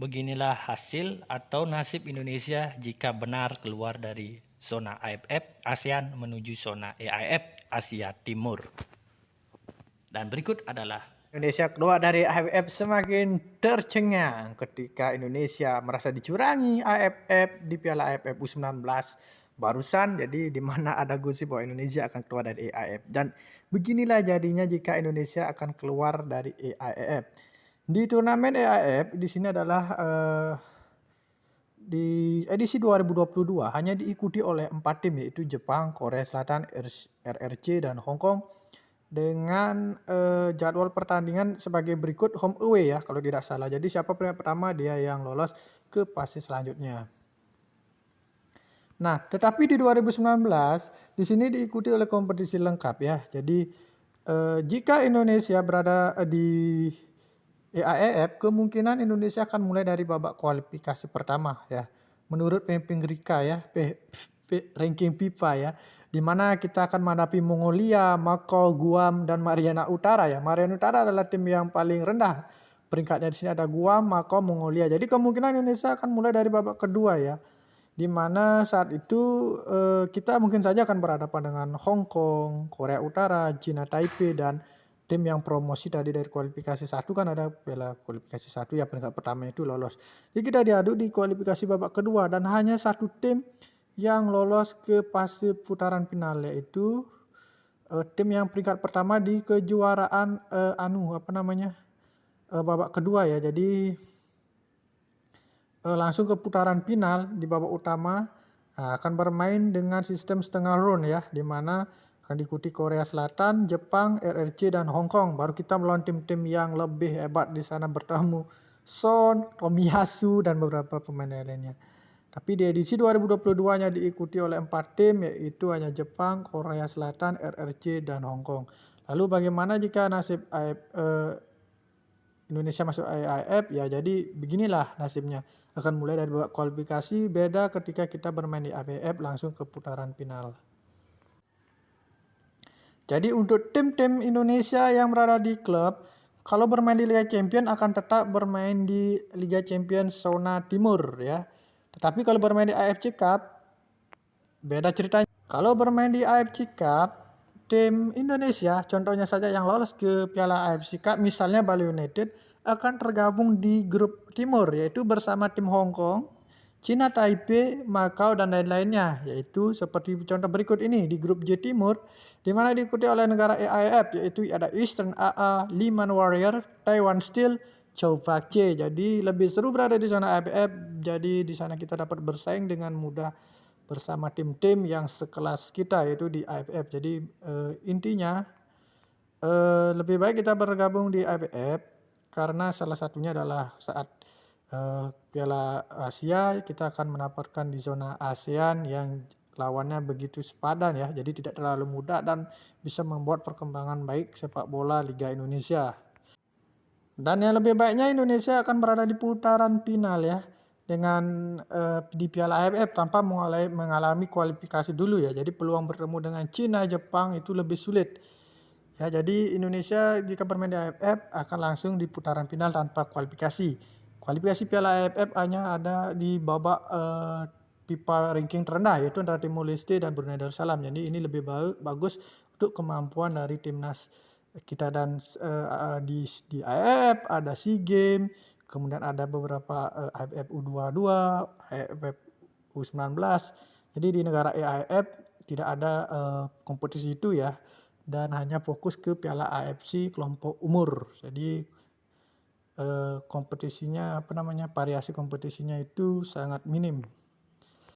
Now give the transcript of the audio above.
Beginilah hasil atau nasib Indonesia jika benar keluar dari zona AFF ASEAN menuju zona EAF Asia Timur. Dan berikut adalah Indonesia keluar dari AFF semakin tercengang ketika Indonesia merasa dicurangi AFF di Piala AFF U19 barusan, jadi di mana ada gosip bahwa Indonesia akan keluar dari AFF. Dan beginilah jadinya jika Indonesia akan keluar dari AFF. Di turnamen AFF di sini adalah di edisi 2022 hanya diikuti oleh 4 tim, yaitu Jepang, Korea Selatan, RRC, dan Hong Kong, dengan jadwal pertandingan sebagai berikut home away ya kalau tidak salah. Jadi siapa yang pertama dia yang lolos ke fase selanjutnya. Nah, tetapi di 2019 di sini diikuti oleh kompetisi lengkap ya. Jadi jika Indonesia berada di AFF, kemungkinan Indonesia akan mulai dari babak kualifikasi pertama ya. Menurut ranking Rika ya, ranking FIFA ya, di mana kita akan menghadapi Mongolia, Macau, Guam, dan Mariana Utara ya. Mariana Utara adalah tim yang paling rendah peringkatnya. Di sini ada Guam, Macau, Mongolia. Jadi kemungkinan Indonesia akan mulai dari babak kedua ya, di mana saat itu kita mungkin saja akan berhadapan dengan Hong Kong, Korea Utara, China Taipei, dan tim yang promosi tadi dari kualifikasi 1 kan ada Piala kualifikasi 1 ya, peringkat pertama itu lolos. Jadi kita diadu di kualifikasi babak kedua dan hanya satu tim yang lolos ke fase putaran final, yaitu tim yang peringkat pertama di kejuaraan babak kedua ya. Jadi langsung ke putaran final di babak utama akan bermain dengan sistem setengah round ya, di mana akan diikuti Korea Selatan, Jepang, RRC, dan Hong Kong. Baru kita melawan tim-tim yang lebih hebat di sana, bertemu Son, Tomiyasu, dan beberapa pemain lainnya. Tapi di edisi 2022-nya diikuti oleh 4 tim, yaitu hanya Jepang, Korea Selatan, RRC, dan Hong Kong. Lalu bagaimana jika nasib Indonesia masuk AFF? Ya jadi beginilah nasibnya. Akan mulai dari babak kualifikasi, beda ketika kita bermain di AFF langsung ke putaran final. Jadi untuk tim-tim Indonesia yang berada di klub, kalau bermain di Liga Champions akan tetap bermain di Liga Champions zona timur ya. Tetapi kalau bermain di AFC Cup, beda ceritanya. Kalau bermain di AFC Cup, tim Indonesia, contohnya saja yang lolos ke Piala AFC Cup, misalnya Bali United, akan tergabung di grup timur, yaitu bersama tim Hong Kong, China Taipei, Macau, dan lain-lainnya, yaitu seperti contoh berikut ini di grup J Timur, di mana diikuti oleh negara AIF, yaitu ada Eastern AA, Lehman Warrior, Taiwan Steel, Chow Pak C. Jadi lebih seru berada di zona AFF. Jadi di sana kita dapat bersaing dengan mudah bersama tim-tim yang sekelas kita, yaitu di AFF. Jadi intinya lebih baik kita bergabung di AFF karena salah satunya adalah saat Piala Asia kita akan mendapatkan di zona ASEAN yang lawannya begitu sepadan ya, jadi tidak terlalu mudah dan bisa membuat perkembangan baik sepak bola Liga Indonesia. Dan yang lebih baiknya Indonesia akan berada di putaran final ya, dengan di Piala AFF tanpa mengalami kualifikasi dulu ya. Jadi peluang bertemu dengan Cina, Jepang itu lebih sulit. Ya, jadi Indonesia jika bermain di AFF akan langsung di putaran final tanpa kualifikasi. Kualifikasi Piala AFF hanya ada di babak FIFA ranking terendah, yaitu antara Timor Leste dan Brunei Darussalam. Jadi ini lebih bagus untuk kemampuan dari timnas kita. Dan di AFF ada SEA Games, kemudian ada beberapa AFF U22, AFF U19. Jadi di negara AFF tidak ada kompetisi itu ya, dan hanya fokus ke Piala AFC kelompok umur. Jadi kompetisinya variasi kompetisinya itu sangat minim.